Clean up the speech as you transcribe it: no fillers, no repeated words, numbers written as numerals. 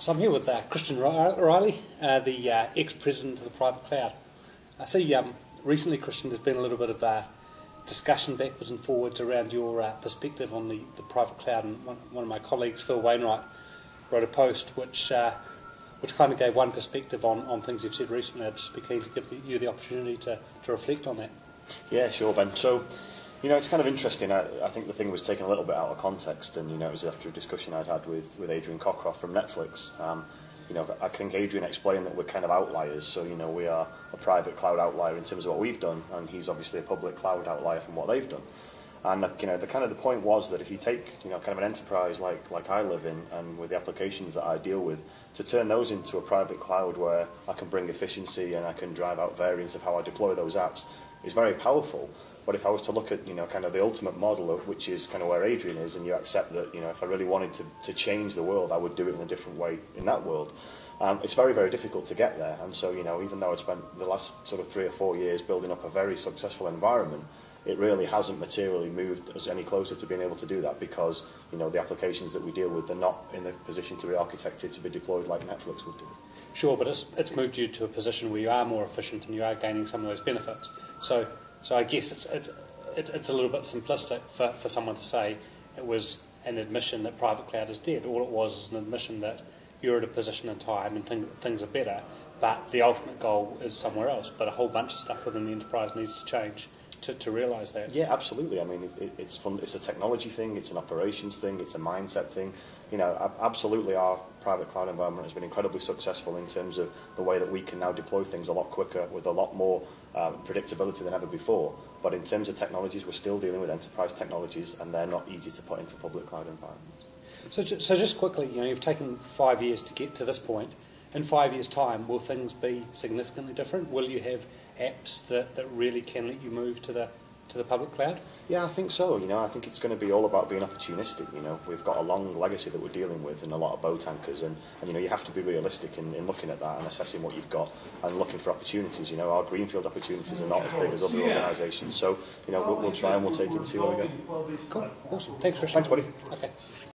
So I'm here with Christian Reilly, the ex-president of the private cloud. I see recently, Christian, there's been a little bit of discussion backwards and forwards around your perspective on the private cloud, and one of my colleagues, Phil Wainwright, wrote a post which kind of gave one perspective on things you've said recently. I'd just be keen to give you the opportunity to reflect on that. Yeah, sure, Ben. So, it's kind of interesting. I think the thing was taken a little bit out of context, and, it was after a discussion I'd had with Adrian Cockcroft from Netflix. I think Adrian explained that we're kind of outliers, so, we are a private cloud outlier in terms of what we've done, and he's obviously a public cloud outlier from what they've done. And, the point was that if you take, kind of an enterprise like I live in, and with the applications that I deal with, to turn those into a private cloud where I can bring efficiency and I can drive out variance of how I deploy those apps is very powerful. But if I was to look at, kind of the ultimate model, which is kind of where Adrian is, and you accept that, if I really wanted to change the world, I would do it in a different way in that world. It's very, very difficult to get there. And so, even though I've spent the last sort of 3 or 4 years building up a very successful environment, it really hasn't materially moved us any closer to being able to do that because, the applications that we deal with are not in the position to be architected to be deployed like Netflix would do. Sure, but it's moved you to a position where you are more efficient and you are gaining some of those benefits. So I guess it's a little bit simplistic for someone to say it was an admission that private cloud is dead. All it was is an admission that you're at a position in time and things are better, but the ultimate goal is somewhere else. But a whole bunch of stuff within the enterprise needs to change to realise that. Yeah, absolutely. I mean, it's fun. It's a technology thing, it's an operations thing, it's a mindset thing. Absolutely our private cloud environment has been incredibly successful in terms of the way that we can now deploy things a lot quicker with a lot more predictability than ever before. But in terms of technologies, we're still dealing with enterprise technologies, and they're not easy to put into public cloud environments. So just quickly, you've taken 5 years to get to this point. In 5 years' time, will things be significantly different? Will you have apps that really can let you move to the public cloud? Yeah, I think so. I think it's going to be all about being opportunistic. We've got a long legacy that we're dealing with and a lot of boat anchors, and you have to be realistic in looking at that and assessing what you've got and looking for opportunities. Our greenfield opportunities are not as big as other organisations, so we'll try and we'll take it and see where we go. Cool, awesome. Thanks, Christian. Thanks, buddy. Okay.